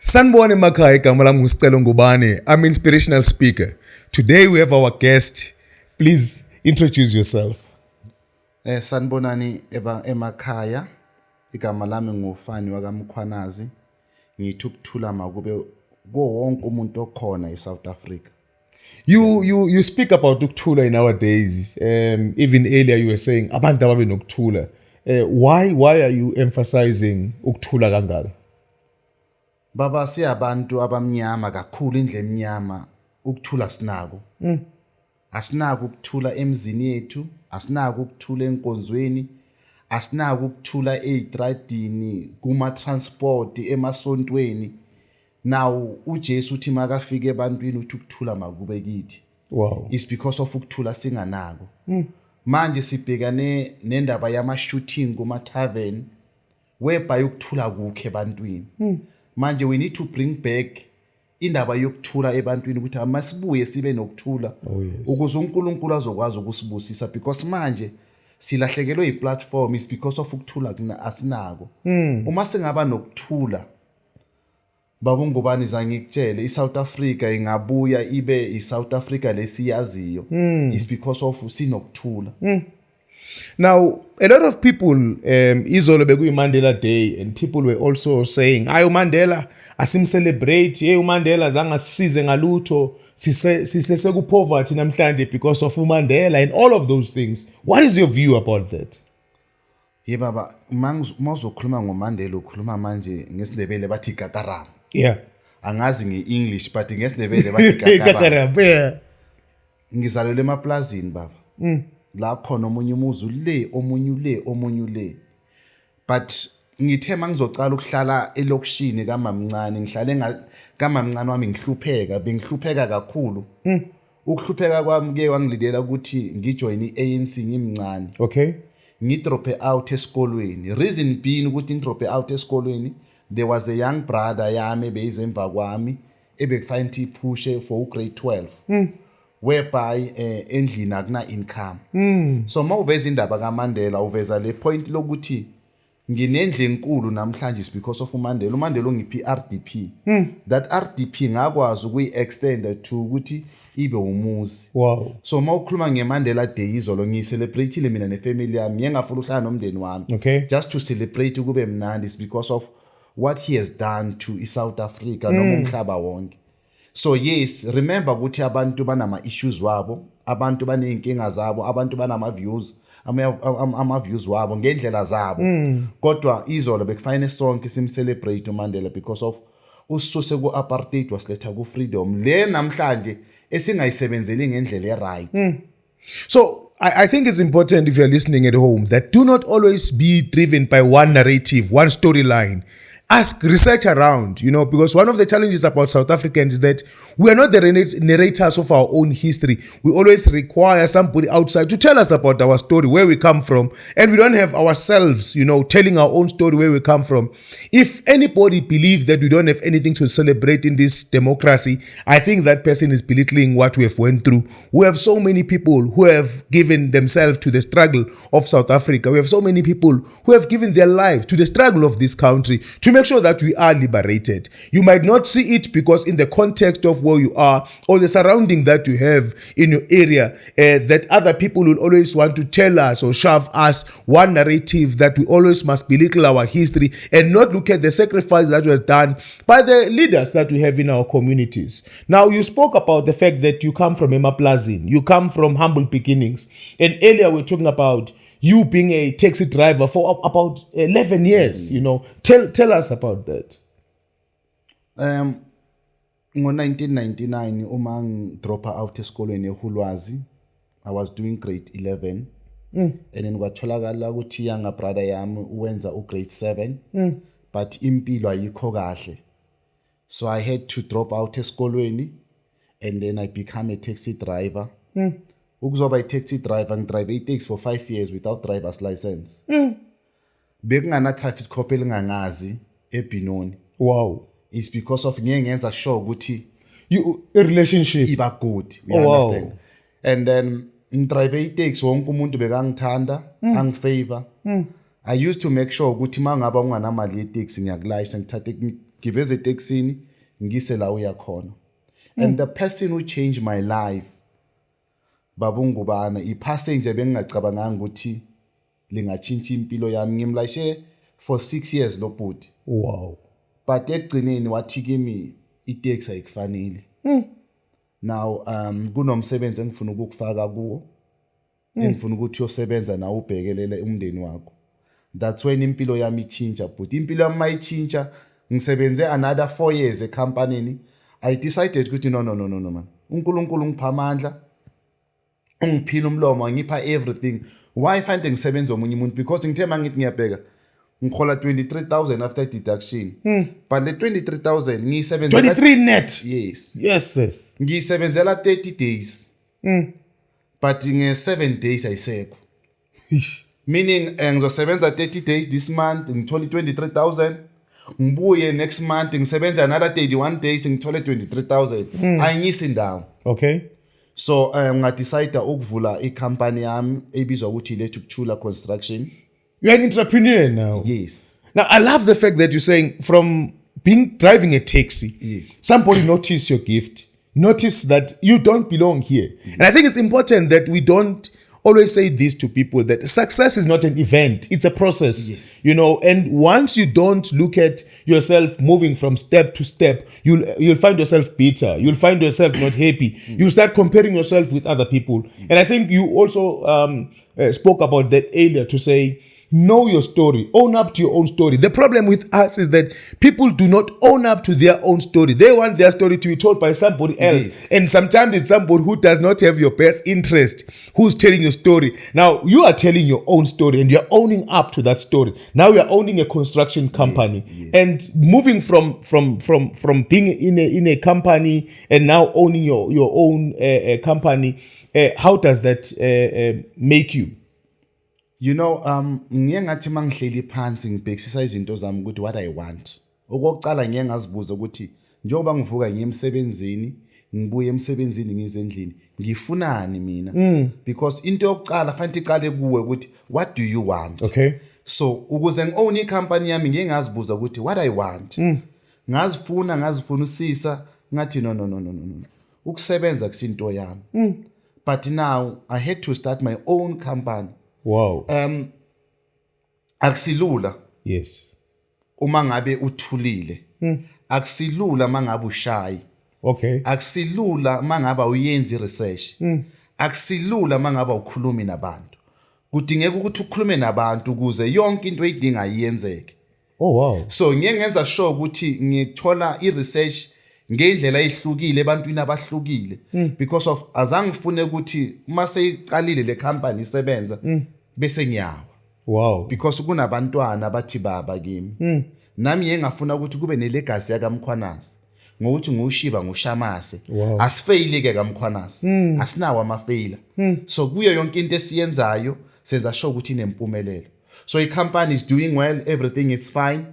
Sanibona emakhaya, igama lami Scelo Ngubane. I'm an inspirational speaker. Today we have our guest. Please introduce yourself. Sanibonani emakhaya. Igama lami ngufani wakaMkhwanazi. Ngithi ukuthula makube wonke umuntu okhona eSouth Africa. You speak about ukuthula in our days. Even earlier you were saying abantu ababe nokuthula. Why are you emphasizing ukuthula kangaka? Baba siyabantu abamnyama kakhulu indle emnyama ukuthula sinako. Asinako ukuthula emzini yethu, asinako ukuthula enkonzweni, asinako ukuthula ezitradini, kuma transport, emasontweni. Now uJesu uthi makafike ebantwini uthi ukuthula makube kithi. Wow. It's because of ukuthula singanako. Manje sibhekane nendaba yama shooting kuma tavern whereby ukuthula kukhe ebantwini. Manje we need to bring back indaba yokuthula ebantwini ukuthi amasibuye sibe nokuthula ukuze uNkulunkulu azokwazi ukusibusisa, because manje silahlekelwe iplatform is because of ukuthula asinako. Uma singaba nokuthula baba Ngubane zangikutshele iSouth Africa ingabuya ibe iSouth Africa lesiyaziyo is because of sinokuthula. Now, a lot of people, izolo bekuyi Mandela Day, and people were also saying, ayo Mandela, asimcelebrate, uMandela zanga sisize ngalutho, sisese ku poverty namhlanje because of uMandela and all of those things. What is your view about that? Ye baba, mazokhuluma ngoMandela ukhuluma manje ngesindebele bathi gagarama. Yeah. Angazi ngeEnglish but ngesindebele bathi gagarama. Yeah. Ngizalelwe emaplazini baba. La khona omunye umuzi omunye le. But ngithe mangizocala ukuhlala elokishini kaMamncane, ngihlale kaMamncane wami bengihlupheka kakhulu. Ukuhlupheka kwami ke wangilidela ukuthi ngijoin iANC ngimncane. Okay. Ngidrope out esikolweni. Reason being ukuthi ngidrope out esikolweni, there was a young brother yami beyizemva kwami ebekufanele iphushe for grade 12. Whereby endlini akuna income. So mawuveza indaba kaMandela uveza le point lokuthi nginendle enkulu namhlanje because of uMandela ongiphi RDP. That RDP ngakwazi ukuyi-extend to ukuthi ibe umuzi. Wow. So mawukhuluma ngeMandela Day izolo ngiyicelebrateile mina nefamily yami, ngiyengafuna uhlala nomndeni wami. Okay. Just to celebrate kube mnandi is because of what he has done to iSouth Africa noma umhlaba wonke. So yes, remember ukuthi abantu banama issues wabo, abantu baneyinkinga zabo, abantu banama views, ama views wabo ngendlela zabo. Kodwa izolo bekufanele sonke simcelebrate uMandela because of ususe ku apartheid wasiletha ku freedom le namhlanje esingayisebenzeli ngendlela eright. So I think it's important, if you're listening at home, that do not always be driven by one narrative, one storyline. Ask, research around, because one of the challenges about South Africans is that we are not the narrators of our own history. We always require somebody outside to tell us about our story, where we come from, and we don't have ourselves, telling our own story, where we come from. If anybody believes that we don't have anything to celebrate in this democracy, I think that person is belittling what we have went through. We have so many people who have given themselves to the struggle of South Africa. We have so many people who have given their life to the struggle of this country to make sure that we are liberated. You might not see it because in the context of where you are or the surrounding that you have in your area, that other people will always want to tell us or shove us one narrative that we always must belittle our history and not look at the sacrifice that was done by the leaders that we have in our communities. Now, you spoke about the fact that you come from Emaplazini, you come from humble beginnings, and earlier we were talking about you being a taxi driver for about 11 years, Tell us about that. Ngo-1999 uma ngidropa out esikolweni eHulwazi, I was doing grade 11. And then kwatholakala ukuthi younger brother yami uwenza grade 7. But impilo ayikho kahle. So I had to drop out esikolweni and then I become a taxi driver. Ukuzoba i-taxi driver, ngidrive i-taxi for 5 years without driver's license. Bekungana traffic cop elingangazi eBinoni. Wow. It's because of ngenza sure ukuthi a relationship iba good. You understand? Wow. And then ngidrive i-taxi wonke umuntu bekangithanda, angifavor. I used to make sure ukuthi mangaba unganamali ye-taxi ngiyakulayisha ngithathe ngibeze eTexini ngise la uya khona. And the person who changed my life Baba Ngubane ipassenger bengingacabanganga ukuthi lingatshintsha impilo yami ngimlayishe for 6 years lo bhuti. Wow. But ekugcineni wathi kimi itaxi ayikufanele. Now kunomsebenzi engifuna ukukufaka kuwo. Engifuna ukuthi uyosebenza nawe ubhekelele umndeni wakho. That's when impilo yami ichinja but impilo yami mayichinja ngisebenze another 4 years ecompanyini. I decided ukuthi no man. uNkulunkulu ngipha amandla. Ungiphila umlomo ngipha everything. Why find ngisebenza omunye umuntu because ngithe mangithi ngiyabheka ngikhola 23,000 after deduction. But le 23,000 ngiyisebenza 23 net. Yes. Yes. Ngiyisebenzela 30 days. But nge7 days ayisekho. Meaning ngizosebenza 30 days this month ngithola 23,000. Ngibuye next month ngisebenza another 31 days ngithola 23,000. Ayingisi ndawo. Okay. So ngadecide ukuvula icompany yami ebizwa ukuthi Lethu Kuthula Construction. You're an entrepreneur now. Yes. Now I love the fact that you're saying from driving a taxi, yes, somebody notice your gift, notice that you don't belong here. And I think it's important that we don't always say this to people, that success is not an event, it's a process. Yes. You know, and once you don't look at yourself moving from step to step, you'll find yourself bitter, you'll find yourself not happy, you'll start comparing yourself with other people. And I think you also spoke about that earlier to say, know your story, own up to your own story. The problem with us is that people do not own up to their own story. They want their story to be told by somebody else. Yes. And sometimes it's somebody who does not have your best interest who's telling your story. Now you are telling your own story and you're owning up to that story. Now you're owning a construction company. Yes. And moving from being in a company and now owning your own company, how does that make you? You know, ngiye ngathi mangihleli phansi ngibhekisisa izinto zami ukuthi what I want. Okokucala ngiye ngazibuza ukuthi njengoba ngivuka ngiye emsebenzini, ngibuye emsebenzini ngize endlini, ngifunani mina? Because into yokucala fanele iqale kuwe ukuthi what do you want? Okay. So ukuze ngi-own icompany yami ngiye ngazibuza ukuthi what I want. Ngazifuna usisa ngathi no. Ukusebenza kusinto yami. But now I had to start my own company. Wow. Akusilula. Yes. Uma ngabe uthulile. Akusilula mangabe ushayi. Okay. Akusilula mangaba uyenza research. Akusilula mangaba ukhuluma nabantu. Kudingeka ukuthi ukhulume nabantu ukuze yonke into oyidinga iyenzeke. Oh wow. So ngiye ngenza sure ukuthi ngithola i-research ngendlela ehlukile ebantwini abahlukile because of azangifune ukuthi uma seyiqalile le company isebenza bese ngiyawa. Wow. Because kunabantwana abathi baba kimi. Nami ngiyengafuna ukuthi kube nelegacy yaka Mkhwanazi. Ngokuthi ngushiba ngushamase. Wow. Asifeyile ke kaMkhwanazi. Asinawo amafailure. So kuyo yonke into esiyenzayo senza sure ukuthi inempumelelo. So i-company is doing well, everything is fine,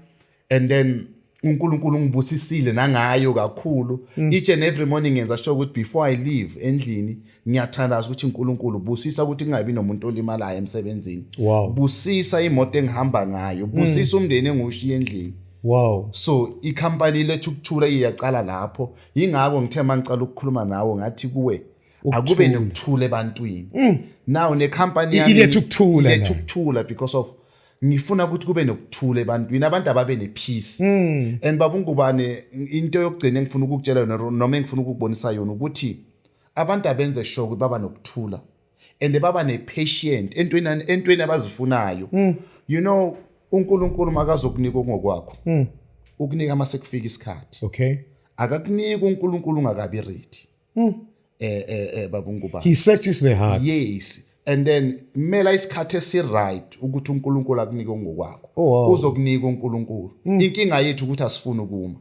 and then uNkulunkulu ngibusisile nangayo kakhulu. Each and every morning ngenza sure ukuthi before I leave endlini ngiyathandaza ukuthi uNkulunkulu busisa ukuthi kungabi nomuntu olimalayo emsebenzini. Wow. Busisa imoto engihamba ngayo, busisa umndeni engushiya endlini. Wow. So i-company Lethu Kuthula iyaqala lapho. Yingakho ngithe mangicala ukukhuluma nawe ngathi kuwe akube nokuthula ebantwini. Now ne-company yami Lethu Kuthula because of ngifuna ukuthi kube nokuthula ebantwini, abantu ababe nepeace. And Baba Ngubane, into yokugcina engifuna ukukutshela yona noma engifuna ukukubonisa yona ukuthi abantu abenze sure ukuthi baba nokuthula and baba nepatient entweni abazifunayo. You know, uNkulunkulu makazokunika ngokwakho. Ukunika mase kufika isikhathi. Okay. Akakunika uNkulunkulu ungakabi ready. Baba Ngubane. He searches the heart. Yes. And then mela isikhathi esi-right ukuthi uNkulunkulu akunike ngokwakho. Oh, wow. Uzokunika uNkulunkulu. Inkinga yethu ukuthi asifuni ukuma.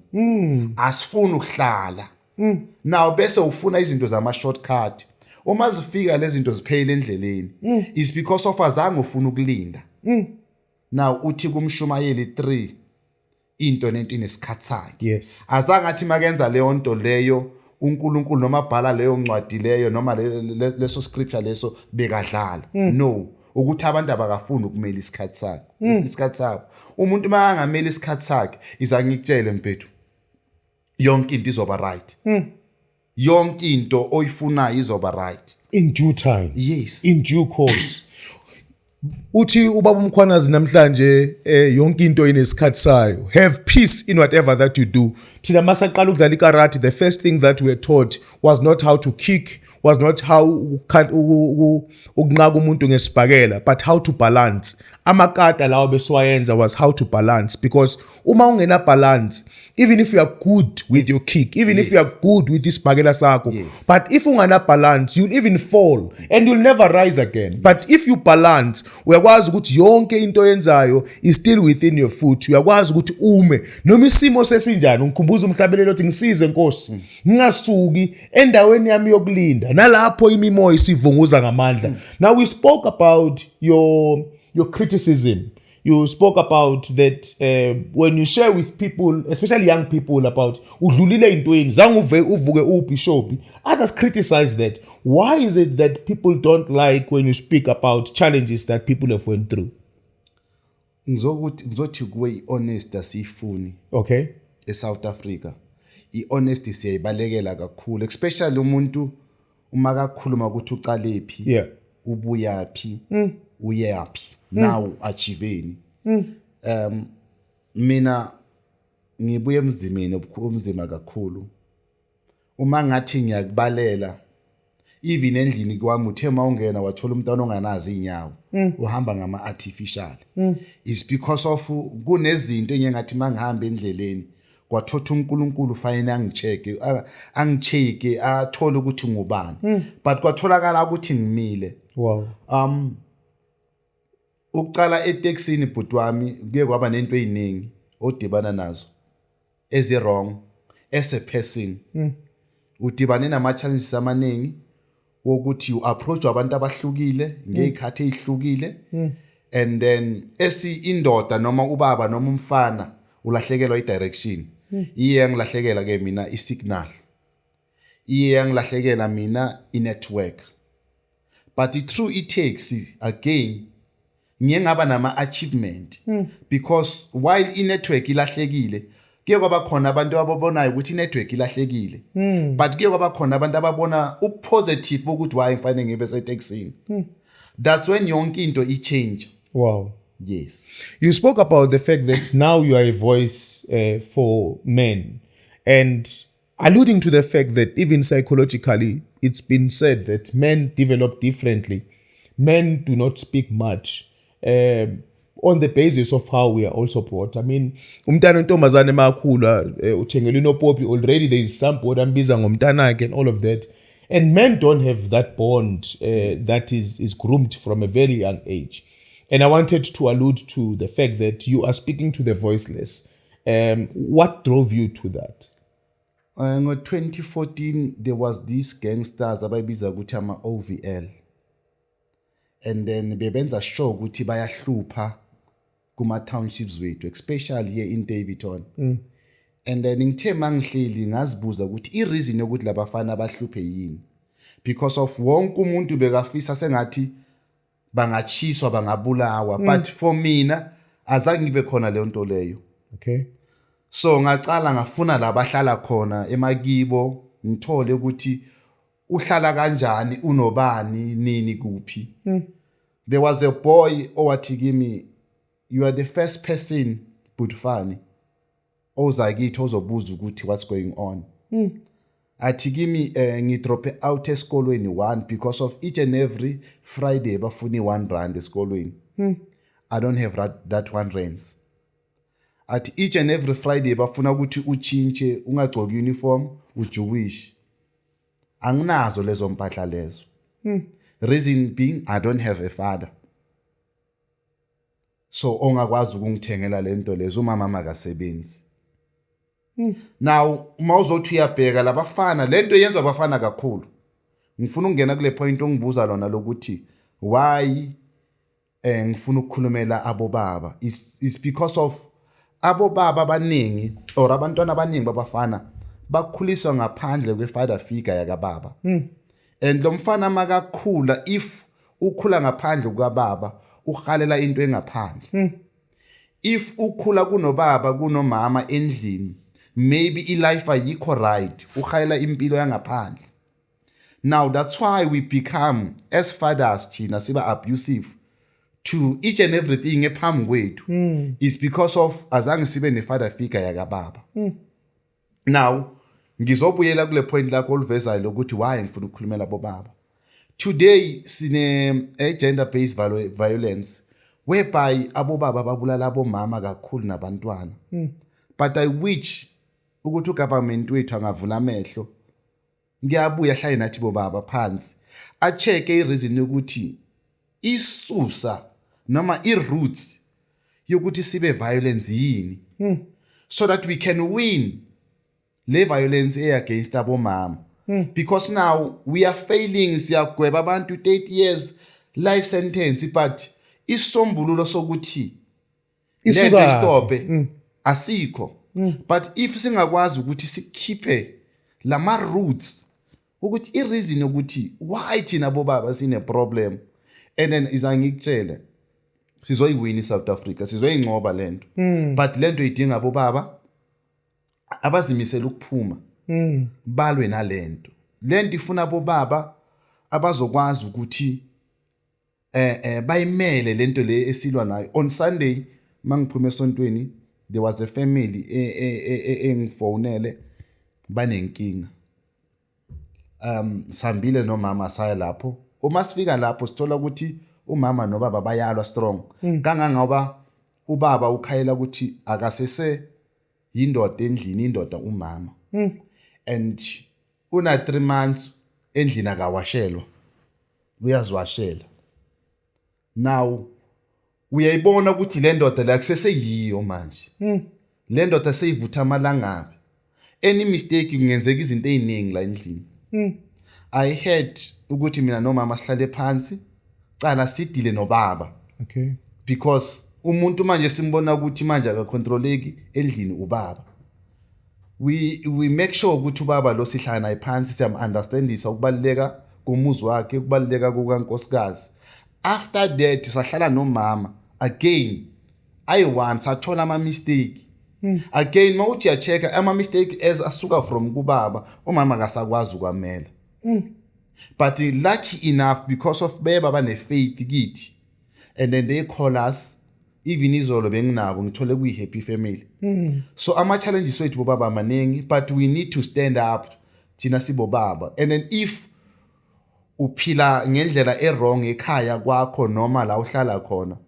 Asifuni ukuhlala. Now bese ufuna izinto zama shortcut. Uma zifika lezi zinto ziphele endleleni is because of azange ufuna ukulinda. Now uthi kumshumayeli 3 into nento inesikhathi sakhe. Yes. Azange athi makenza leyo nto leyo uNkulunkulu noma bhala leyo ncwadi leyo noma leso scripture leso bekadlala. No, ukuthi abantu abakafuni ukumela isikhathi sakhe. Isikhathi sakhe. Umuntu mayangamela isikhathi sakhe izangikutshele mfethu. yonke into izoba right. Yonke into oyifunayo izoba right. In due time. Yes. In due course. Uthi ubaba Mkhwanazi namhlanje yonke into inesikhathi sayo. Have peace in whatever that you do. Thina masaqala ukudlala ikarate, the first thing that we were taught was not how to kick, was not how ukunqaka umuntu ngesibhakela, but how to balance. Amakata lawo besiwayenza was how to balance, because uma ungena balance, even if you are good with your kick, even if you are good with isibhakela sakho, but if ungana balance, you'll even fall and you'll never rise again. But if you balance, uyakwazi ukuthi yonke into yenzayo is still within your foot. Uyakwazi ukuthi ume noma isimo sesinjani, ngikhumbuza umhlabelelo othi ngisize Nkosi, ngingasuki endaweni yami yokulinda nalapho imimoya isivunguza ngamandla. Now we spoke about your criticism. You spoke about that when you share with people, especially young people, about udlulile intweni zange uvuke ubishop, others criticize that. Why is it that people don't like when you speak about challenges that people have went through? Ngizothi kuwe i-honest asifuni. Okay. eSouth Africa. I-honesty siyayibalekela kakhulu, especially umuntu uma kakhuluma ukuthi uqalephi, ubuyaphi, uyaphi, now achieveni. Mina ngibuye emzimeni obumzima kakhulu. Uma ngathi ngiyakubalela, even endlini kwami uthe mawungena wathola umntwana onganazi inyawo, uhamba ngama artificial. It's because of kunezinto engathi mangihamba endleleni kwathotha uNkulunkulu fine angicheke athola ukuthi ngubani, but kwatholakala ukuthi ngimile. Wow. Ukucala etaxini bhuti wami kuye kwaba nento eziningi odibana nazo as a wrong as a person. Udibane nama challenges amaningi wokuthi you approach abantu abahlukile ngezikhathi ezihlukile, and then indoda noma ubaba noma umfana ulahlekelwa i-direction. Iye ngilahlekela ke mina i-signal, iye ngilahlekela mina i-network. But it true it takes again ngiye ngaba nama achievement, because while i-network ilahlekile kuye kwaba khona abantu ababonayo ukuthi i-network ilahlekile, but kuye kwaba khona abantu ababona upositive ukuthi why ngifanele ngibe setaxini. That's when yonke into i-change. Wow. Yes. You spoke about the fact that now you are a voice for men, and alluding to the fact that even psychologically, it's been said that men develop differently. Men do not speak much on the basis of how we are also brought. I mean, umntana ontombazane makhula uthengela inopopi, already there is somebody ambiza ngomntanakhe and all of that. And men don't have that bond that is groomed from a very young age. And I wanted to allude to the fact that you are speaking to the voiceless. What drove you to that? In 2014, there was these gangsters abayibiza ukuthi ama OVL. And then bebenza show ukuthi bayahlupha kuma townships wethu, especially here in Davidton. And then ngithe mangihleli ngazibuza ukuthi i-reason yokuthi labafana bahluphe yini, because of wonke umuntu bekafisa sengathi bangachiswa bangabulawa, but for mina azange ngibe khona le nto leyo. Okay. So ngacala ngafuna la bahlala khona emakibo ngithole ukuthi uhlala kanjani, unobani, nini, kuphi. There was a boy owathi kimi, you are the first person Budfani ozakithi ozobuza ukuthi what's going on. Athi kimi ngidrope out esikolweni 1 because of each and every Friday bafuni 1 rand esikolweni. I don't have that 1 rand. At each and every Friday bafuna ukuthi uchinche ungagcoki uniform uJewish. Anginazo lezo mpahla lezo. Reason being I don't have a father. So ongakwazi ukungithengela lento lezo uma mama akasebenzi. Now uma uzothi uyabheka labafana lento yenziwa abafana kakhulu. Ngifuna ukungena kule point ongibuza lona lokuthi why ngifuna ukukhulumela abobaba is because of abobaba abaningi or abantwana abaningi babafana bakhuliswa ngaphandle kwefather figure yakababa. And lo mfana makakhula, if ukhula ngaphandle kukababa ukhalela into engaphandle. If ukhula kunobaba kunomama endlini, maybe ilife ayikho right, ukhayela impilo yangaphandle. Now that's why we become as fathers thina siba abusive to each and everything ephambi kwethu is because of azange sibe ne father figure yakababa. Now ngizobuyela kule point lakho oluvezayo lokuthi why ngifuna ukukhulumela bobaba. Today sine gender based violence whereby abobaba babulala abomama kakhulu nabantwana. But I wish ukuthi ugovernment wethu angavula amehlo ngiyabuya hlaye nathi bobaba phansi a check ireason ukuthi isusa noma iroots yokuthi sibe violence yini, so that we can win le violence against abomama. Because now we are failing, siyagweba abantu 30 years life sentence, but isombululo sokuthi lento istope asikho. But if singakwazi ukuthi sikhiphe lama roots ukuthi ireason ukuthi why thina bobaba sine problem, and then izangikutshela sizoyiwina South Africa, sizoyincoba lento. But lento idinga bobaba abazimisela ukuphuma balwe nalento. Lento ifuna bobaba abazokwazi ukuthi bayimele lento le esilwa nayo. On Sunday mangiphuma esontweni there was a family engifonele banenkinga. Sambile nomama saya lapho. Uma sifika lapho sithola ukuthi umama nobaba bayalwa strong. Kangangoba ubaba ukhayela ukuthi akasese yindoda endlini, indoda umama. And una 3 months endlini akawashelwa. Uyazwashela. Now uyayibona ukuthi le ndoda la kusese yiyo manje. Le ndoda seyivutha amalangabi. Any mistake kungenzeka izinto eziningi la endlini. I heard ukuthi mina nomama sihlale phansi cala sidile nobaba. Okay. Because umuntu manje simbona ukuthi manje akacontroleki endlini ubaba. We make sure ukuthi ubaba lo sihlala naye phansi siyam understandisa ukubaleka komuzi wakhe, ukubaleka kukaNkosikazi. After that sahlala nomama again ayi-one sathola ama mistake. Again mawuthi uyachecka ama mistake as asuka from kubaba umama akasakwazi ukwamela. But lucky enough because of beba bane faith kithi, and then they call us even izolo benginabo ngithole kuyi happy family. So ama challenges wethu bobaba maningi, but we need to stand up thina sibobaba. And then if uphila ngendlela wrong ekhaya kwakho noma la uhlala khona,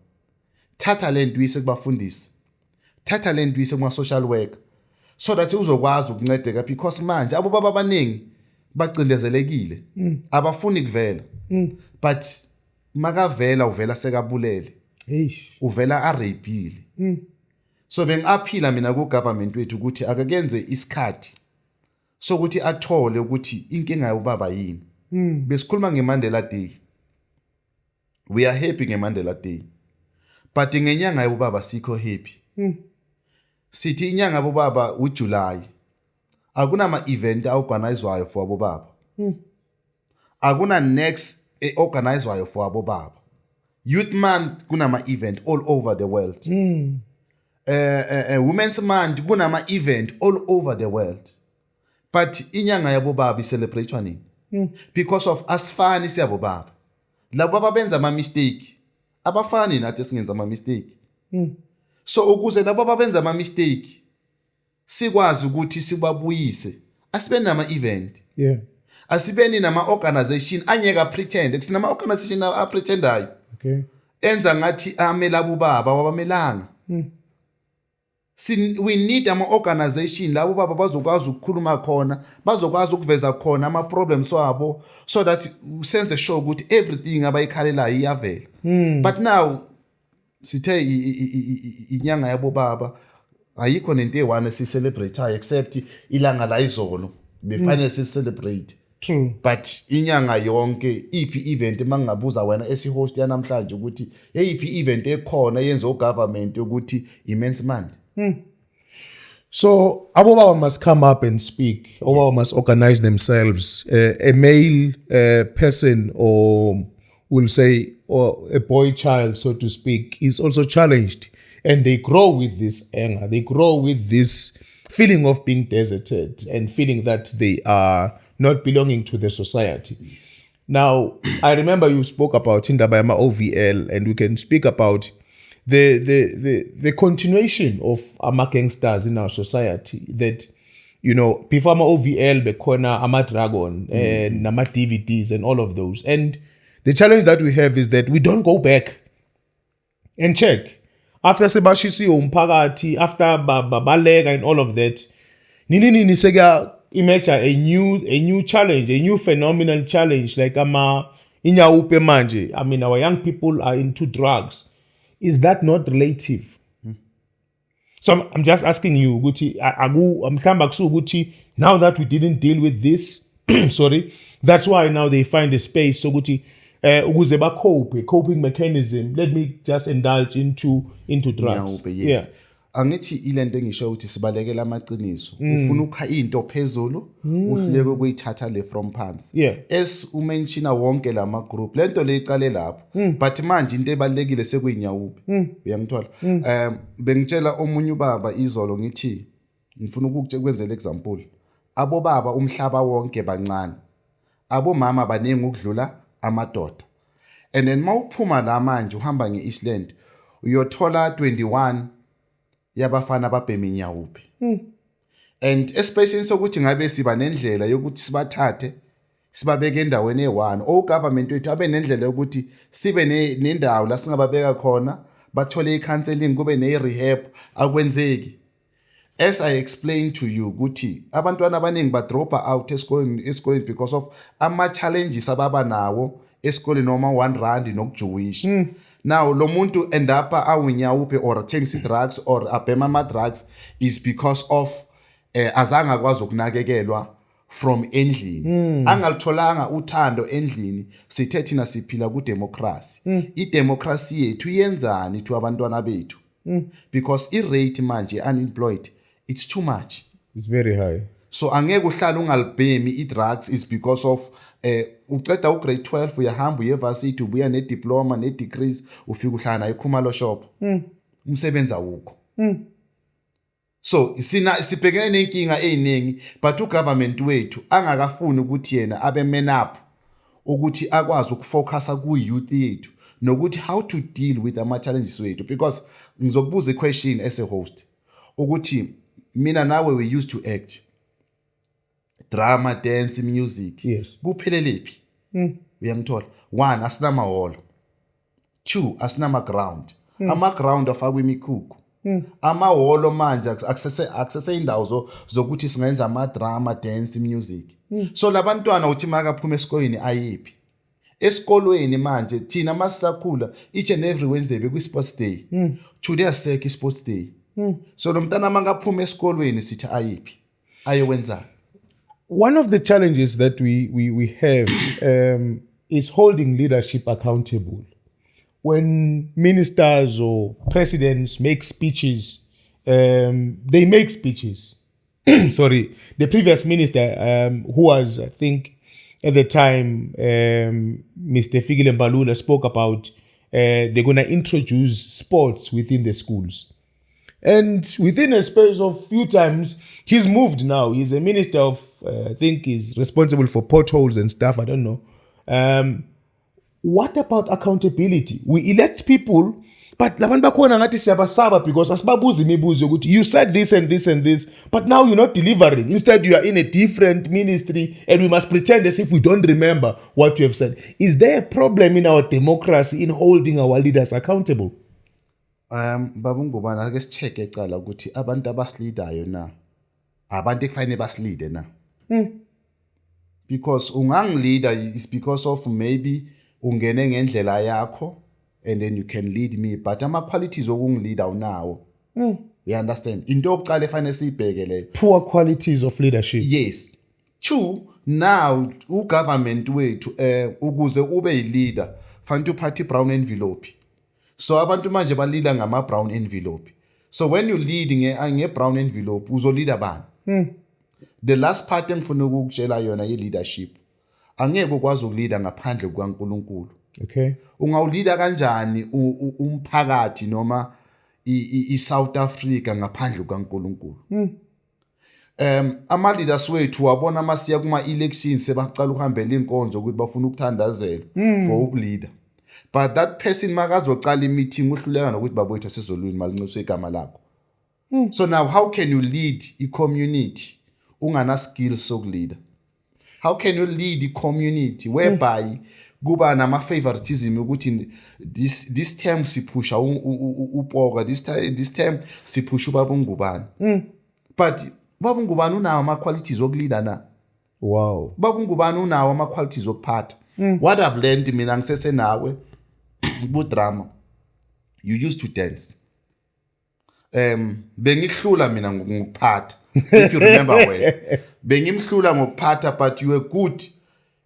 thatha lento uyise kubafundisi, thatha lento uyise kuma social work, so that uzokwazi ukuncedeka. Because manje abobaba abaningi bacindezelekile, abafuni kuvela. But makavela uvela sekabulele, uvela arapile. So bengaphila mina ku government wethu ukuthi akakenze isikhathi sokuthi athole ukuthi inkinga yobaba yini. Besikhuluma ngeMandela Day, we are happy ngeMandela Day, but ngenyanga yobaba sikho happy. Sithi inyanga yobaba uJuly akuna ma event organizwayo for abobaba. Akuna next organizwayo for abobaba. Youth month kuna ma event all over the world. Women's month kuna ma event all over the world. But inyanga yabobaba i-celebratewa nini? Because of asifani siyabobaba. Labo ababenza ama mistake abafani nathi singenza ama mistake. So ukuze labo ababenza ama mistake sikwazi ukuthi sibabuyise, asibe nama event. Asibeni nama organization anyeka pretend. Kusinama organization a pretendayo. Okay. Enza ngathi amela abobaba wabamelanga. We need ama organization labo baba bazokwazi ukukhuluma khona, bazokwazi ukuveza khona ama problems wabo, so that sense sure ukuthi everything abayikhalelayo iyavela. But now sithe inyanga yabo baba ayikho nento eone si celebrate except ilanga la izolo befanele si celebrate. True. But inyanga yonke iphi event mangabuza wena esihost yanamhlanje ukuthi eyiphi event ekhona yenza government ukuthi immense month. So abobaba must come up and speak. Abobaba must organize themselves. A male person, or we'll say, or a boy child, so to speak, is also challenged, and they grow with this anger. They grow with this feeling of being deserted and feeling that they are not belonging to the society. Now, I remember you spoke about Indabayama OVL, and we can speak about the continuation of ama gangsters in our society that, you know, before ama OVL, bekona ama Dragon and ama DVDs and all of those. And the challenge that we have is that we don't go back and check. After sebashisi umphakathi, after balega and all of that, nini sega imagine a new challenge, a new phenomenal challenge like inyaupe manje. I mean, our young people are into drugs. Is that not relative? So I'm just asking you, Guti, Guti, now that we didn't deal with this, sorry, that's why now they find a space. So Guti, coping mechanism. Let me just indulge into drugs. Yes. Angithi ilento engisho ukuthi sibalekela amaqiniso ufuna ukha into phezulu uhluleke ukuyithatha le from phansi umenshina wonke lama group lento le icale lapho but manje into ebalekile sekuyinyawubi uyangithola bengitshela omunye ubaba izolo ngithi ngifuna ukukwenzela example abo baba umhlaba wonke bancane abo mama baningi ukudlula amadoda and then mawuphuma la manje uhamba ngeEastland uyothola 21 yabafana babhema inyawubi and especially sokuthi ngabe siba nendlela yokuthi sibathathe sibabeke endaweni e1 o government wethu abe nendlela yokuthi sibe nendawo la singababeka khona bathole icounseling kube ne-rehab akwenzeki. As I explained to you ukuthi abantwana abaningi ba drop out esikoleni because of ama challenges ababa nawo esikoleni noma 1 rand nokujuwisha. Now lo muntu end up awunyawupe or thengisa drugs or abhema ama drugs is because of azange akwazi ukunakekelwa from endlini angalitholanga uthando endlini sithe thina siphila ku democracy idemocracy yethu yenzani to abantwana bethu because irate manje unemployed it's too much, it's very high. So angeke uhlala ungalibhemi i-drugs is because of uceda ugrade 12 uyahamba uyevarsity ubuya ne-diploma ne-degrees ufika uhlala ekhumalo shop umsebenzi awukho. So sibhekene nenkinga eziningi but ugovernment wethu angakafuni ukuthi yena abe man up ukuthi akwazi ukufocusa ku-youth yethu nokuthi how to deal with ama challenges wethu because ngizokubuza i-question as a host ukuthi mina nawe we used to act drama, dance, music. Yes. Kuphelelepi. Uyangithola. 1 asinama hall. 2 asinama ground. Ama ground afakwe imikuku. Ama hall manje access indawo zokuthi singenza ama drama, dance, music. So labantwana uthi makaphuma esikoleni ayiphi. Esikolweni manje thina masisakhula each and every Wednesday bekwi sports day. Today aseke sports day. So lo mntana mangaphuma esikolweni sithi ayiphi. Ayowenza. One of the challenges that we have is holding leadership accountable. When ministers or presidents make speeches, they make speeches. Sorry, the previous minister, who was, I think, at the time, Mr. Fikile Mbalula spoke about they're going to introduce sports within the schools. And within a space of few times, he's moved now. He's a minister of, I think he's responsible for potholes and stuff. I don't know. What about accountability? We elect people, but because you said this and this and this, but now you're not delivering. Instead, you are in a different ministry and we must pretend as if we don't remember what you have said. Is there a problem in our democracy in holding our leaders accountable? Babu Ngubane ake sicheck ecala ukuthi abantu abasilidayo na abantu ekufanele basilide na because ungangilida is because of maybe ungene ngendlela yakho and then you can lead me but ama qualities okungilida unawo you understand into yokuqala efanele sibheke leyo poor qualities of leadership. Yes. 2 now ugovernment wethu ukuze ube yileader fanele uphathe brown envelope. So abantu manje balila ngama brown envelope. So when you leading nge brown envelope uzoleader bani? The last part engifuna ukukutshela yona ye leadership. Angeke ukwazi ukuleader ngaphandle kukaNkulunkulu. Okay. Ungawuleader kanjani umphakathi noma iSouth Africa ngaphandle kukaNkulunkulu? ama leaders wethu wabona masiya kuma elections sebacala uhambela inkonzo ukuthi bafuna ukuthandazela for ukuleader. But that person makazocala meeting uhluleka nokuthi babethu asezolwini malinciswe igama lakho. So now how can you lead a community ungana skills sokuleader? How can you lead a community whereby kuba nama favoritism ukuthi this term siphusha upoka, this term siphusha ubaba Ngubane. But ubaba Ngubane unawo ama qualities okuleader na. Wow. Ubaba Ngubane unawo ama qualities okuphatha. What I've learned mina ngisese nawe bu drama, you used to dance. Bengihlula mina ngokuphatha, if you remember well. Bengimhlula ngokuphatha, but you were good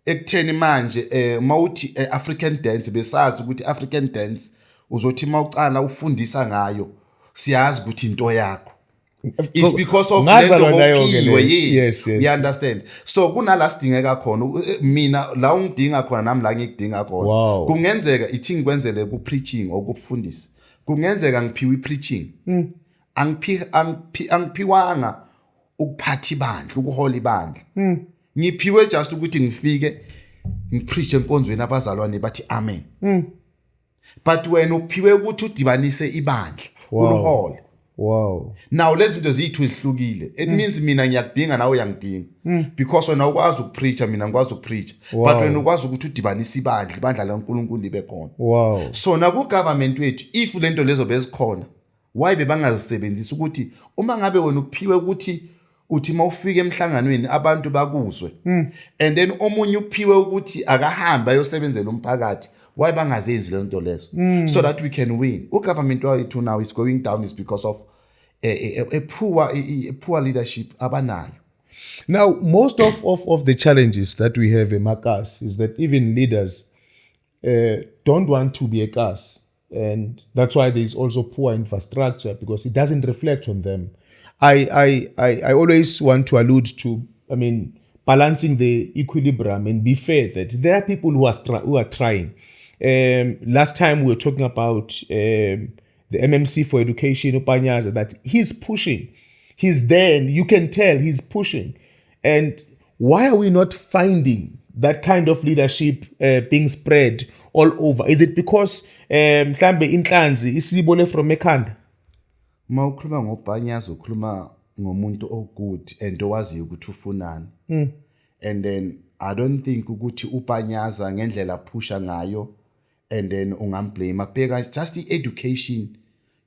ekutheni manje mawuthi African dance besazi ukuthi African dance uzothi mawucala ufundisa ngayo siyazi ukuthi into yakho. It's because of lento yes. You understand? So kunala sidingeka khona mina la ungidinga khona nami la ngikudinga khona. Kungenzeka ithi ngikwenzele ku preaching okufundisa. Kungenzeka ngiphiwe preaching. Angiphiwanga ukuphatha ibandla, ukuhola ibandla. Ngiphiwe just ukuthi ngifike ngipreach enkonzweni abazalwane bathi amen. But wena uphiwe ukuthi udibanise ibandla, ulihola. Wow. Now lezi zinto zithu ezihlukile. It means mina ngiyakudinga nawe uyangidinga. Because wena ukwazi ukupreacha mina ngikwazi ukupreacha. But wena ukwazi ukuthi udibanise ibandla laNkulunkulu libe khona. Wow. So na ku government wethu if lento lezo bezikhona, why bebangazisebenzisa ukuthi uma ngabe wena uphiwe ukuthi uthi mawufika emhlanganweni abantu bakuzwe. And then omunye uphiwe ukuthi akahamba ayosebenzela umphakathi. Why bangazenzi lento lezo? So that we can win. Government wethu now is going down is because of a poor leadership abanayo. Now, most of the challenges that we have in Makas is that even leaders don't want to be a CAS. And that's why there is also poor infrastructure because it doesn't reflect on them. I always want to allude to, balancing the equilibrium and be fair that there are people who are trying. Last time we were talking about the MMC for education, Mkhwanazi, that he's pushing. He's there and you can tell he's pushing. And why are we not finding that kind of leadership being spread all over? Is it because mhlambe inhlanzi isibone from ekhanda? Ma ukhuluma ngoMkhwanazi ukhuluma ngomuntu ogood and owaziyo ukuthi ufunani. And then I don't think ukuthi uMkhwanazi ngendlela phusha ngayo and then ungamblame bheka just education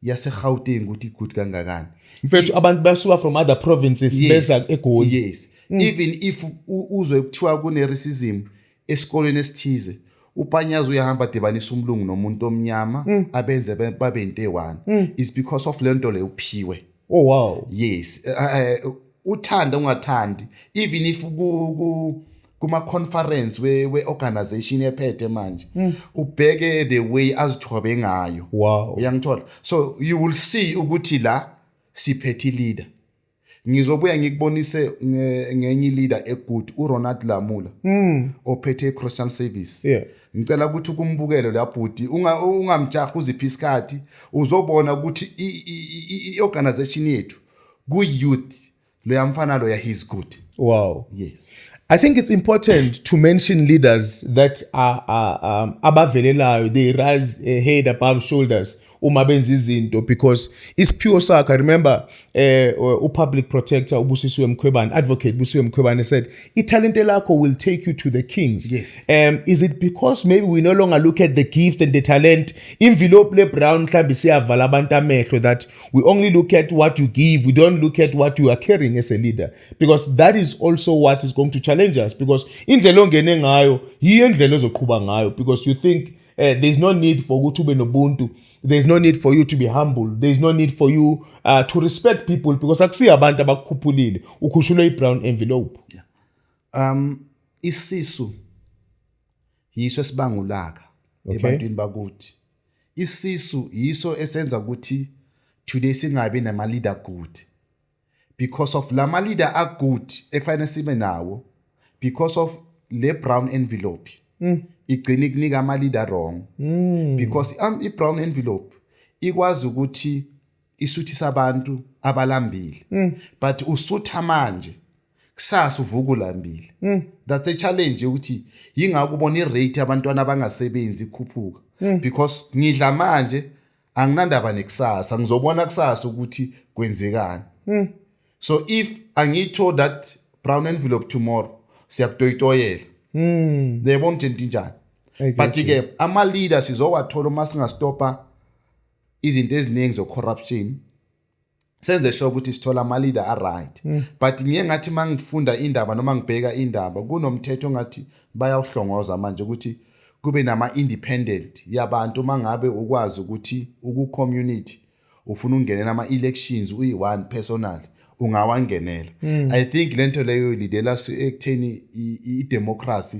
yase Gauteng ukuthi good kangakani. Mfethu abantu basuka from other provinces beza eGoli. Yes. Even if uzwe kuthiwa kune racism esikoleni esithize, uMkhwanazi uyahamba dibanisa umlungu nomuntu omnyama abenze babe into eone. It's because of lento le uphiwe. Oh wow. Yes. Uthanda ungathandi even if kuma conference we organization ephethe manje ubheke the way azithobe ngayo. Wow. Uyangithola? So you will see ukuthi la siphethe leader. Ngizobuya ngikubonise ngenye leader egood uRonald Lamula ophethe Christian Service. Yeah. Ngicela ukuthi ukumbukele laphuti ungamjaha uziphi isikhathi uzobona ukuthi iorganization yethu ku youth lo yamfana lo ya he's good. Wow. Yes. I think it's important to mention leaders that are abavelelayo. They rise head above shoulders uma benza izinto because it's pure soccer. I remember public protector Ubusisiwe Mkhwanazi, advocate Ubusisiwe Mkhwanazi said, "Italente lakho will take you to the kings." Yes. Is it because maybe we no longer look at the gift and the talent envelope le brown mhlambe siyavala abantu amehlo that we only look at what you give, we don't look at what you are carrying as a leader, because that is also what is going to challenge us, because indlela ongene ngayo yiyo indlela ozoqhubha ngayo, because you think there's no need for ukuthi ube nobuntu. There's no need for you to be humble. There's no need for you to respect people, because akusiya abantu abakukhuphulile ukhushulwe i-brown envelope. Isisu yiso esibangulaka ebantwini bakuthi. Isisu yiso esenza ukuthi today singabe nama leader good, because of lama leader are good efanele sibe nawo, because of le brown envelope. Igcina ikunika ama leader wrong because i-brown envelope ikwazi ukuthi isuthisa abantu abalambile but usutha manje kusasa uvuka ulambile. That's a challenge ukuthi yingakho ubona irate abantwana abangasebenzi ikhuphuka because ngidla manje anginandaba nekusasa ngizobona kusasa ukuthi kwenzekani. So if angitho that brown envelope tomorrow siyakutoyitoyela yebona into njani. But ke ama leaders sizowathola uma singastopa izinto eziningi zo corruption senze sure ukuthi sithola ama leader are right. But ngiye ngathi mangifunda indaba noma ngibheka indaba kunomthetho ngathi bayawuhlongoza manje ukuthi kube nama independent yabantu mangabe ukwazi ukuthi uku-community ufuna ungenela ama elections uyi-one personally ungawangenela. I think lento leyo lidela ekutheni i-democracy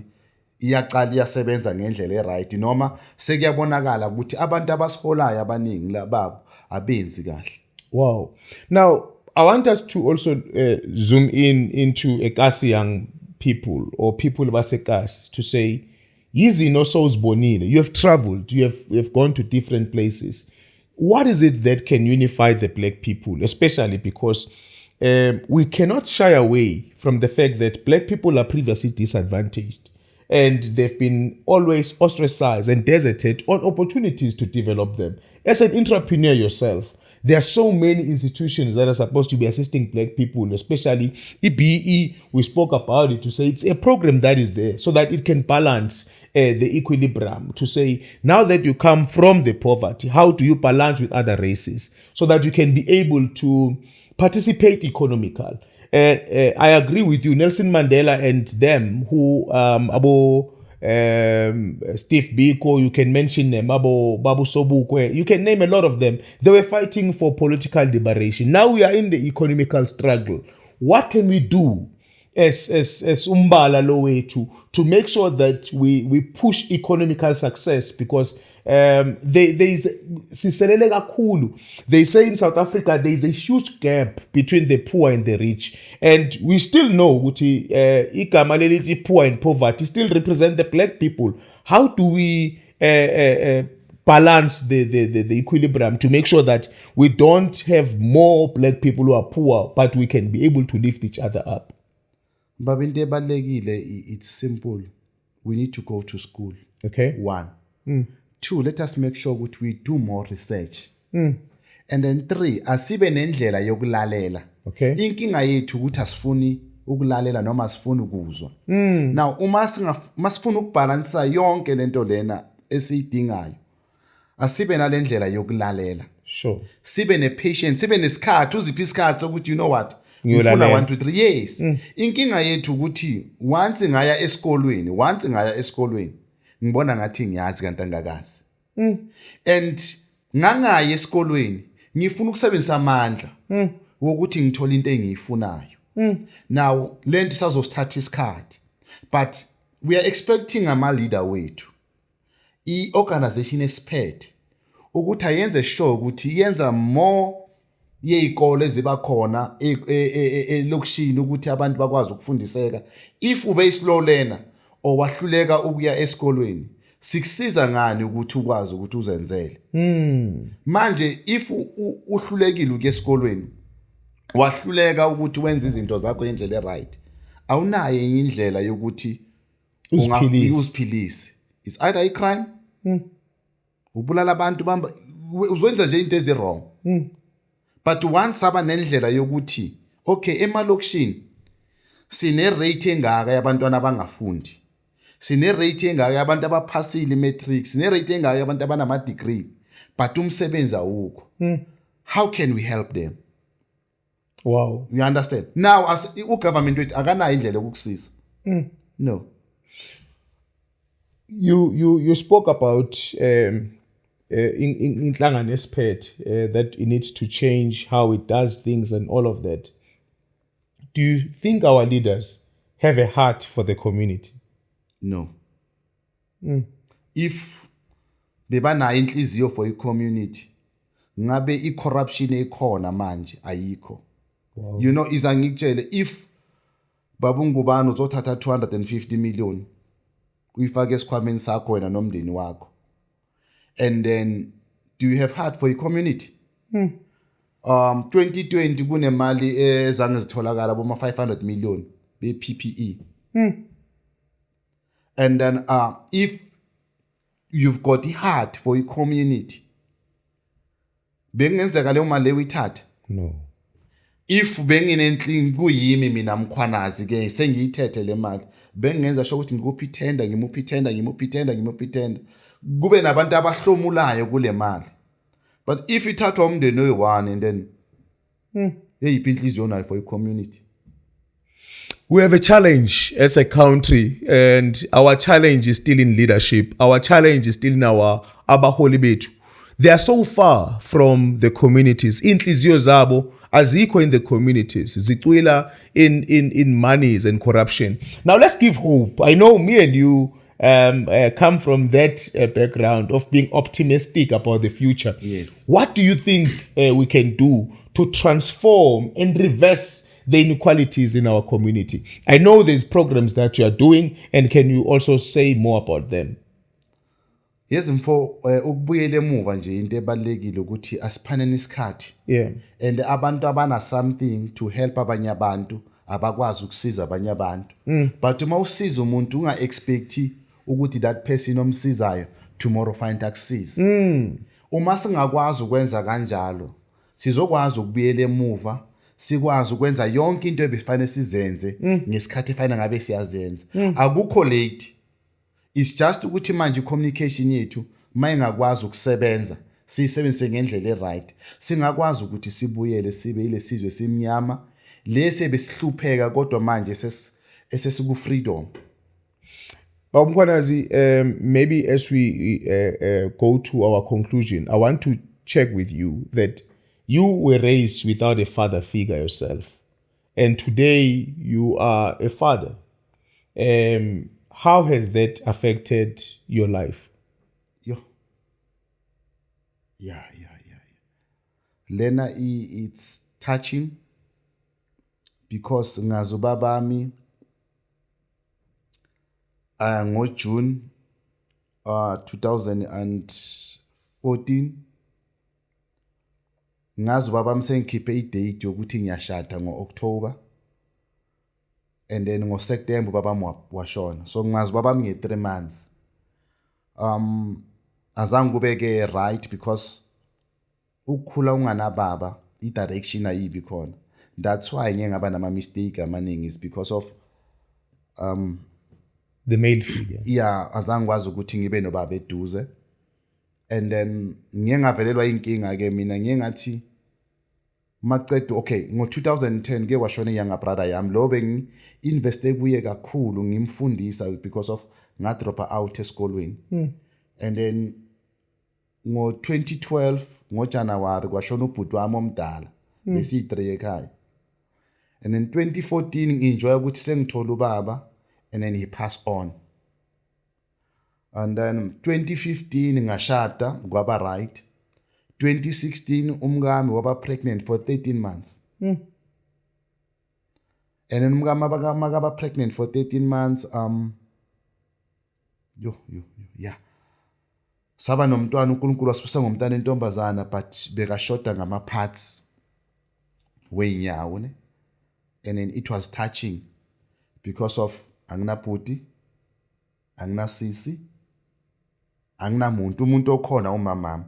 iyaqala iyasebenza ngendlela eright noma sekuyabonakala ukuthi abantu abasiholayo abaningi lababo abenzi kahle. Wow. Now, I want us to also zoom into Ekasi young people or people basekas to say, Yizi no so bonile. You have traveled, you have gone to different places. What is it that can unify the black people, especially because we cannot shy away from the fact that black people are previously disadvantaged and they've been always ostracized and deserted on opportunities to develop them. As an entrepreneur yourself, there are so many institutions that are supposed to be assisting black people, especially EBE. We spoke about it to say it's a program that is there so that it can balance the equilibrium. To say, now that you come from the poverty, how do you balance with other races so that you can be able to participate economical? I agree with you, Nelson Mandela and them who Steve Biko, you can mention them, Babu Sobukwe, you can name a lot of them. They were fighting for political liberation. Now we are in the economical struggle. What can we do as Umbala Lowe to make sure that we push economical success? Because they say in South Africa there is a huge gap between the poor and the rich, and we still know that poor and poverty still represent the black people. How do we balance the equilibrium to make sure that we don't have more black people who are poor, but we can be able to lift each other up? It's simple. We need to go to school. Okay. 1. 2, let us make sure that we do more research. And then 3, asibe nendlela yokulalela. Okay. Inkinga yethu ukuthi asifuni ukulalela noma asifuni ukuzwa. Now uma sifuna ukubalansa yonke lento lena esiyidingayo, asibe nalendlela yokulalela. Sure. Sibe nepatience, sibe nesikhathi, uziphi isikhathi sokuthi you know what? Ngifuna 1 2 3. Yes. Inkinga yethu ukuthi once ngaya esikolweni ngibona ngathi ngiyazi kanti angakazi. And ngangaya esikolweni ngifuna ukusebenzisa amandla wokuthi ngithola into engiyifunayo. Now lento sizosithatha isikhathi, but we are expecting ama leader wethu i-organization esiphethe ukuthi ayenze sure ukuthi yenza more yeyikole eziba khona elokishini ukuthi abantu bakwazi ukufundiseka. If ube islow learner owahluleka ukuya esikolweni, sikusiza ngani ukuthi ukwazi ukuthi uzenzele? Manje if uhlulekile ukuya esikolweni, wahluleka ukuthi wenze izinto zakho ngendlela eright, awunayo indlela yokuthi uziphilise. It's either a crime, ubulala abantu uzwenza nje into ezi wrong. But once aba nendlela yokuthi okay emalokishini sine rate engaka yabantwana abangafundi, sine rate engaka yabantu abaphasile matric, sine rate engaka yabantu abanama degree, but umsebenzi awukho. How can we help them? Wow. You understand? Now as government wethu akanayo indlela yokukusiza. No. You spoke about inhlangano esiphethe that it needs to change how it does things and all of that. Do you think our leaders have a heart for the community? No. If bebanayo inhliziyo for i-community, ngabe i-corruption ekhona manje ayikho. Wow. You know, izangikutshele if Babu Ngubane uzothatha 250 million uyifake esikhwameni sakho wena nomndeni wakho, and then do you have heart for your community? 2020 kunemali ezange zitholakala boma 500 million be PPE. And then if you've got heart for your community, bengenzeka leyo mali uyithatha. No. If benginenhlini kuyimi mina Mkhwanazi ke sengiyithethe le mali, bengenza sho ukuthi ngikuphi tender kube nabantu abahlomulayo kule mali. But if ithathwa umndeni oyi-1 and then eyiphi inhliziyo onayo for your community. We have a challenge as a country, and our challenge is still in leadership. Our challenge is still in our abaholi bethu. They are so far from the communities. Inhliziyo zabo azikho in the communities. Zicwila in monies and corruption. Now let's give hope. I know me and you come from that background of being optimistic about the future. Yes. What do you think we can do to transform and reverse the inequalities in our community? I know there's programs that you are doing, and can you also say more about them? Yes, mfo ukubuyela emuva nje into ebalekile ukuthi asiphaneni isikhathi. Yeah. And abantu abana something to help abanye abantu abakwazi ukusiza abanye abantu. But uma usiza umuntu unga expect ukuthi that person omsizayo tomorrow find akusiza. Uma singakwazi ukwenza kanjalo, sizokwazi ukubuyela emuva, sikwazi ukwenza yonke into ebefanele sizenze ngesikhathi efanele ngabe siyazenza. Akukho late. It's just ukuthi manje communication yethu mayingakwazi ukusebenza, siyisebenzise ngendlela right. Singakwazi ukuthi sibuyele sibe ile sizwe simnyama, lese besihlupheka kodwa manje esesiku freedom. But Mkhwanazi, maybe as we go to our conclusion, I want to check with you that you were raised without a father figure yourself, and today you are a father. How has that affected your life? Yeah. Lena, it's touching because ngazi ubabami ngoJune 2014 ngazi ubabami sengikhiphe idate yokuthi ngiyashada ngoOctober, and then ngoSeptember babami washona. So ngazi babami nge3 months. Azange kubeke right because ukukhula ungana baba i-direction ayibi khona. That's why ngeke ngaba nama mistake amaningi is because of The male figure. Yeah, azange kwazi ukuthi ngibe nobaba eduze. And then ngeke ngavelelwa inkinga ke mina ngeke ngathi maqedwe okay ngo2010 ke washona younger brother yami lo bengi investe kuye kakhulu ngimfundisa because of ngadropa out esikolweni. And then ngo2012 ngoJanuary kwashona ubhuti wami omdala besi3 ekhaya. And then 2014 nginjoya ukuthi sengithola ubaba, and then he passed on. And then 2015 ngashada kwaba right. 2016 umkami waba pregnant for 13 months. And then umkami makaba pregnant for 13 months yeah. Saba nomntwana uNkulunkulu wasifisa ngomntana entombazana, but bekashoda ngama parts wenyawo ne. And then it was touching because of anginabhuti, anginasisi, umuntu okhona umamami.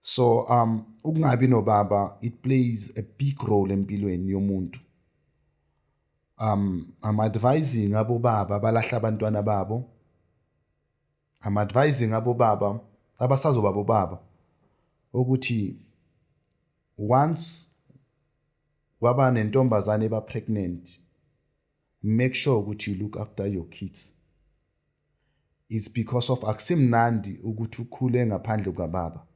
So ukungabi nobaba, it plays a big role empilweni yomuntu. I'm advising abo baba balahla abantwana babo. I'm advising abo baba abasazoba bobaba ukuthi once waba nentombazane eba pregnant, make sure ukuthi you look after your kids. It's because of akusimnandi ukuthi ukhule ngaphandle kwababa.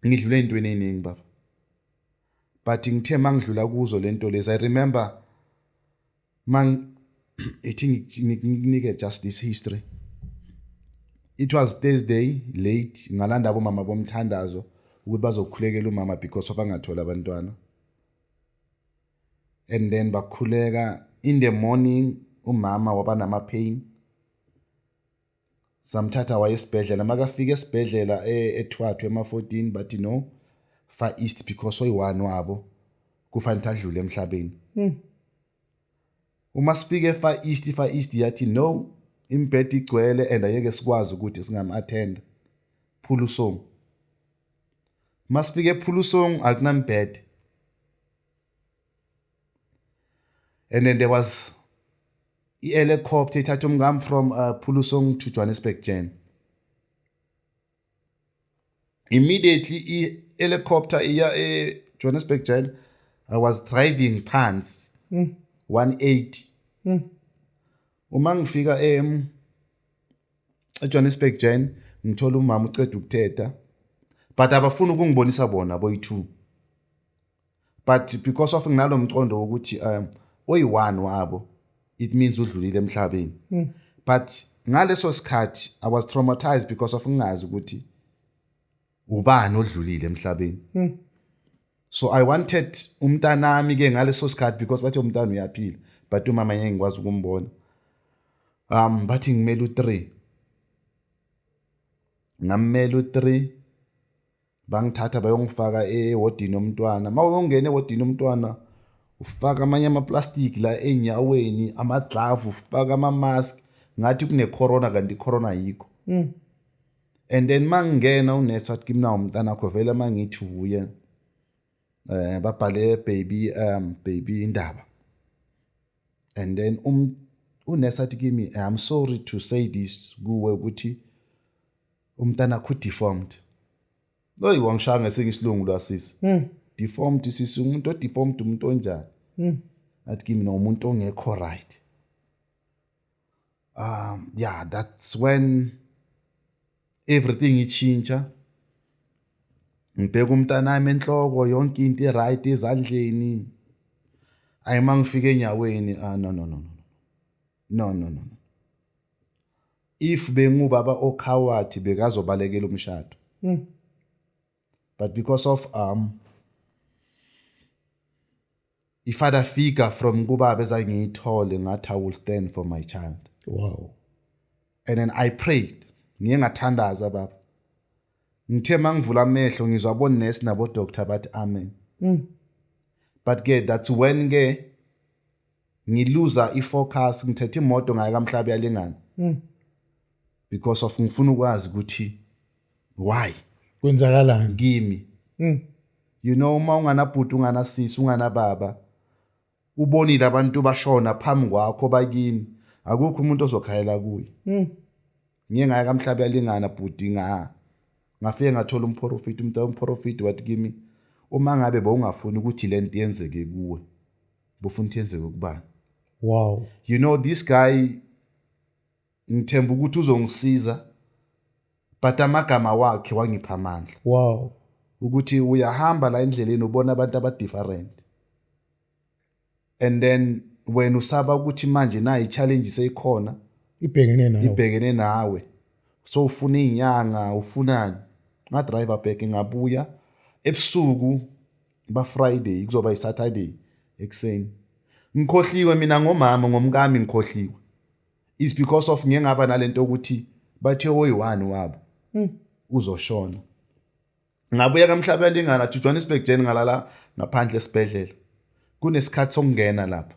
Ngidlule intweni eningi baba, but ngithe mangidlula kuzo lento lezi, I remember ngikunike just this history. It was Thursday late, ngalanda abo mama bomthandazo ukuthi bazokhulekela umama because of angathola abantwana. And then bakhuleka in the morning umama waba nama pain. samthatha waye esibhedlela makafika esibhedlela ethwathwe ema-14 bathi no Far East because oyi-1 wabo kufanele adlule emhlabeni. Uma sifike eFar East yathi no imbhedi igcwele and ayeke sikwazi ukuthi singam-attend Phulusong. Masifike ePhulusong akunambhedi. And then there was a helicopter ithatha umngam from Phulusong to Johannesburg Jan. Immediately helicopter iya Johannesburg Jan, I was driving pants 180. Uma ngifika Johannesburg Jan ngithola umama uceda ukuthetha but abafuna ukungibonisa bona boyi2. But because of nginalo mcondo ukuthi oyi1 wabo it means udlulile emhlabeni. But ngaleso sikhathi I was traumatized because of ngingazi ukuthi ubani odlulile emhlabeni. So I wanted umntanami ke ngaleso sikhathi because bathi umntana uyaphila but umama yenge ngikwazi ukumbona. Bathi ngimele u3. Ngamele u3 bangithatha bayongifaka ewodini yomntwana. Mawungena ewodini yomntwana ufaka amanye amaplastic la enyaweni, ama-glove, ufaka ama-mask ngathi kune corona kanti corona ayikho. And then mangena unesi wathi kimi nawo umntana wakho vele mangithi uye babhale baby indaba. And then unesi athi kimi I'm sorry to say this kuwe ukuthi umntana wakho deformed. Loyi wangishaya ngesingisilungu lwasisi. Deformed sisi umuntu odeformed umuntu onjani. Athi kimi no umuntu ongekho right. Yeah, that's when everything ichinja. Ngibheka umntanami enhloko yonke into iright ezandleni. Ayimangifika enyaweni no. If bengubaba okhawati bekazobalekela umshado. But because of i-father figure from kubaba ezangiyithole ngathi I will stand for my child. Wow. And then I prayed. Ngiye ngathandaza baba. Ngithe mangivula amehlo ngizwa bonesi nabo doctor bathi amen. But ke that's when ke ngiluza ifocus ngithethe imoto ngaya kamhlaba yalengana. Because of ngifuna ukwazi ukuthi why Kwenzakalani? kimi. You know uma unganabhuti unganasisi unganababa ubonile abantu bashona phambi kwakho bakini akukho umuntu ozokhayela kuye. Ngiye ngaya kamhlaba yalingana bhuti ngafike ngathola umprofiti wathi kimi uma ngabe bowungafuni ukuthi lento yenzeke kuwe bufuna ukuthi yenzeke kubani. Wow. You know this guy ngithemba ukuthi uzongisiza but amagama wakhe wangipha amandla. Wow. Ukuthi uyahamba la endleleni ubona abantu abadifferent. And then when usaba ukuthi manje na i-challenge seyikhona ibhekene nawe. So ufuna inyanga ufunani. Nga driver back ngabuya ebusuku ba Friday kuzoba iSaturday ekseni. Ngikhohliwe mina ngomama ngomkami ngikhohliwe. Is because of ngiyengaba nalento ukuthi bathe oyi1 wabo uzoshona. Ngabuya kamhlaba yalingana to Johannesburg Jan ngalala ngaphandle esibhedlela. Kunesikhathi sokungena lapha.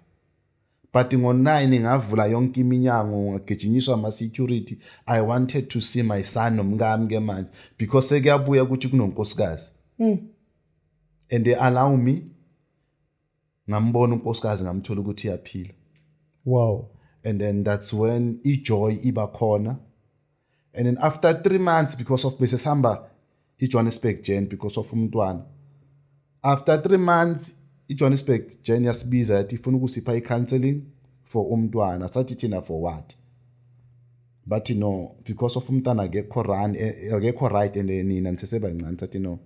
But ngo9 ngavula yonke iminyango ngagijinyiswa ama security. I wanted to see my son nomngami ke manje because sekuyabuya ukuthi kunonkosikazi. And they allow me ngambona unkosikazi ngamthola ukuthi yaphila. Wow. And then that's when ijoy iba khona. And then after 3 months because of besesihamba iJohannesburg Jan because of umntwana. After 3 months iJohannesburg Jan yasibiza yathi ifuna ukusipha i-counseling for umntwana. Sathi thina for what? But you know because of umntwana akekho right and nina nisesebancane sathi no.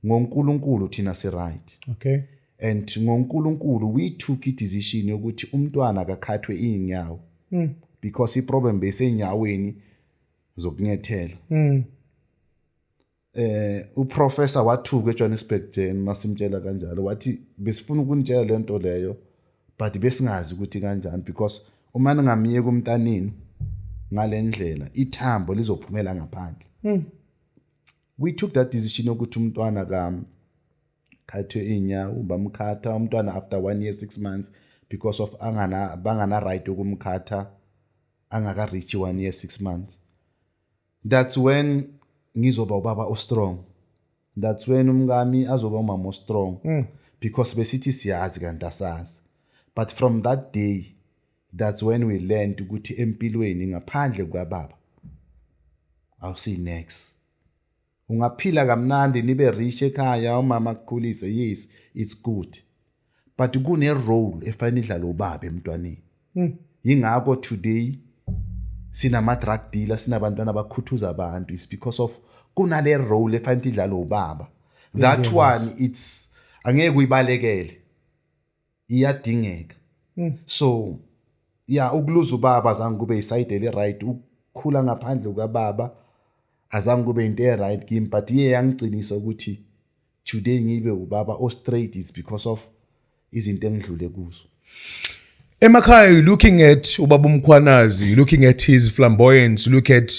ngoNkulunkulu thina si right. Okay. And ngoNkulunkulu we took a decision yokuthi umntwana akakhathwe inyawo. Because iproblem bese enyaweni zokunyethela. Uprofessor wathuka eJohannesburg Jan masimtshela kanjalo wathi besifuna ukunitshela lento leyo but besingazi ukuthi kanjani because uma ningamiyeka umntanini ngalendlela ithambo lizophumela ngaphandle. We took that decision ukuthi umntwana khathwe inyawo bamkhatha umntwana after 1 year 6 months because of bangana right ukumkhatha angaka reach 1 year 6 months. That's when ngizoba ubaba o strong. That's when umngami azoba umama o strong because besithi siyazi kanti asazi. But from that day that's when we learned ukuthi empilweni ngaphandle kwababa awusi next. Ungaphila kamnandi nibe rich ekhaya umama kukhulise, yes it's good, but kune role efanele idlale ubaba emntwaneni. Yingakho today sinama drug dealer, sinabantwana abakhuthuza abantu, is because of kunale role efanele idlale ubaba. That one it's angeke uyibalekele, iyadingeka. So yeah, ukuluza ubaba azange kube iside le right, ukukhula ngaphandle kukaBaba azange kube into right kimi, but yangigcinisa ukuthi today ngibe ubaba o straight is because of izinto engidlule kuzo. Emakhaya, you're looking at Ubaba Mkhwanazi, you're looking at his flamboyance, you look at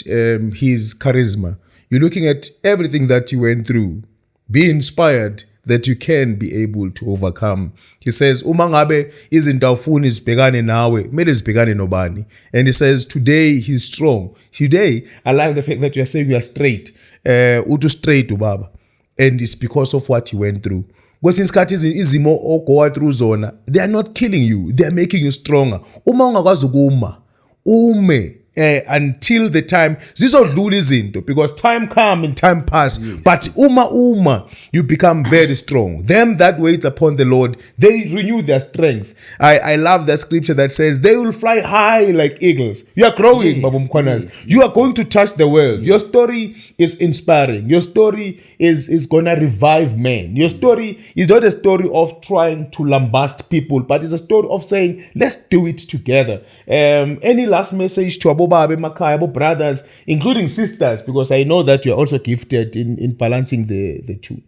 his charisma, you're looking at everything that he went through. Be inspired that you can be able to overcome. He says, uma ngabe izinto awufuni zibhekane nawe, kumele zibhekane nobani. And he says, today he's strong. Today, I like the fact that you are saying you are straight. Utu straight ubaba. And it's because of what he went through. Because isikhathi izimo ogowa through zona, they are not killing you, they are making you stronger. Uma ungakwazi ukuma, ume until the time zizodlula izinto, because time come and time pass. Yes. But uma you become very strong. Them that wait upon the Lord, they renew their strength. I love that scripture that says they will fly high like eagles. You are growing, Baba Mkhwanazi. Yes, you are going to touch the world. Yes. Your story is inspiring. Your story is gonna revive men. Your story is not a story of trying to lambast people, but it's a story of saying, let's do it together. Any last message to Aboba, Makai, Abo brothers, including sisters, because I know that you are also gifted in balancing the two.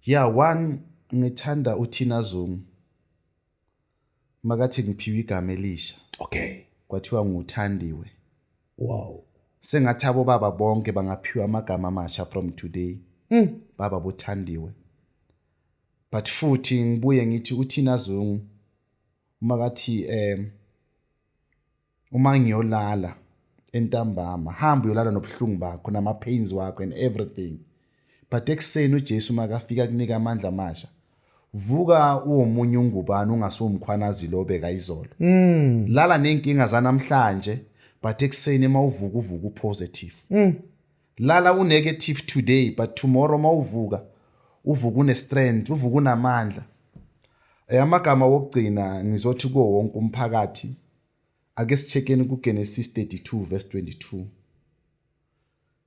Yeah, one ngithanda uThina Zungu. Makathi ngiphiwe igama elisha. Okay. Kwathiwa nguthandiwe. Wow. Sengathi abo baba bonke bangaphiwa amagama amasha from today. Baba bothandiwe. But futhi ngibuye ngithi uThina Zungu makathi uma ngiyolala entambama, hamba uyolala nobuhlungu bakho nama pains wakho and everything. But ekseni uJesu makafika kunika amandla amasha, vuka uomunye uNgubane ungasumkhwanazi lo beka izolo. Lala nenkinga zanamhlanje, but ekseni mawuvuka uvuka upositive. Lala unegative today, but tomorrow mawuvuka uvuka une strength, uvuka unamandla. Amagama wokugcina ngizothi kuwo wonke umphakathi, ake sicheckeni kuGenesis 32 verse 22.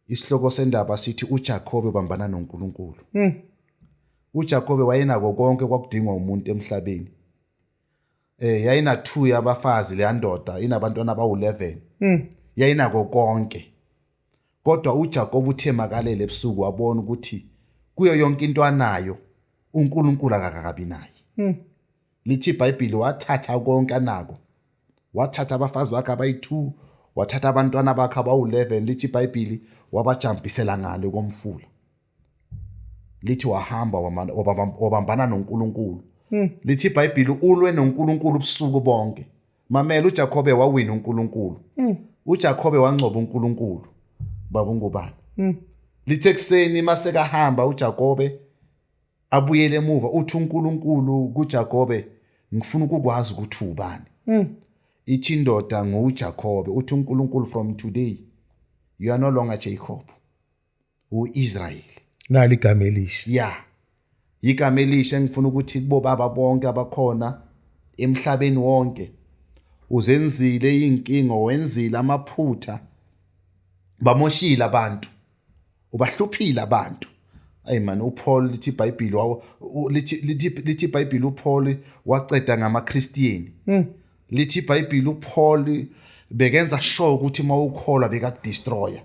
Isihloko sendaba sithi uJakobe ubambana noNkulunkulu. uJakobe wayenako konke kwakudingwa umuntu emhlabeni. Yayina 2 yabafazi le ndoda, inabantwana abawu11. Yayinako konke. Kodwa uJakobe uthe makalele ebusuku wabona ukuthi kuyo yonke into anayo uNkulunkulu akakabi naye. Lithi iBhayibheli wathatha konke anako. Wathatha abafazi bakhe abayi2, wathatha abantwana bakhe abawu11, lithi iBhayibheli wabajampisela ngale komfula. Lithi wahamba wabambana noNkulunkulu. Lithi iBhayibheli ulwe noNkulunkulu ubusuku bonke. Mamela uJakobe wawina uNkulunkulu. uJakobe wangcoba uNkulunkulu. Baba Ngubane. Lithi ekseni maseka hamba uJakobe abuyele emuva uthi uNkulunkulu kuJakobe, ngifuna ukukwazi ukuthi ubani. Ithi indoda ngoJakobe uthi uNkulunkulu, from today you are no longer Jacob, uIsrael. Nali igama elisha. Yeah. Igama elisha engifuna ukuthi kubo baba bonke abakhona emhlabeni wonke. Uzenzile inkinga, wenzile amaphutha, bamoshila abantu, ubahluphila abantu. Ay man, uPaul lithi iBhayibheli lithi iBhayibheli uPaul waceda ngamaKhristiyeni. Lithi iBhayibheli uPaul bekenza sure ukuthi mawukholwa bekakudestroya.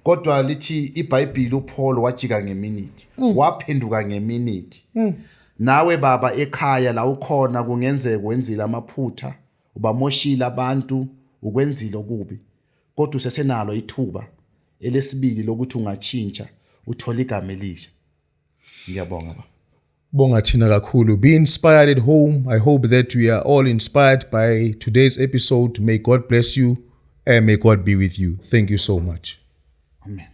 Kodwa lithi iBhayibheli uPaul wajika ngeminute, waphenduka ngeminute. Nawe baba ekhaya la ukhona kungenzeka wenzile amaphutha, ubamoshila abantu, ukwenzile okubi. kodwa usesenalo ithuba elesibili lokuthi ungatshintsha uthola igama elisha. Ngiyabonga baba. Bonga thina kakhulu. Be inspired at home. I hope that we are all inspired by today's episode. May God bless you and may God be with you. Thank you so much. Amen.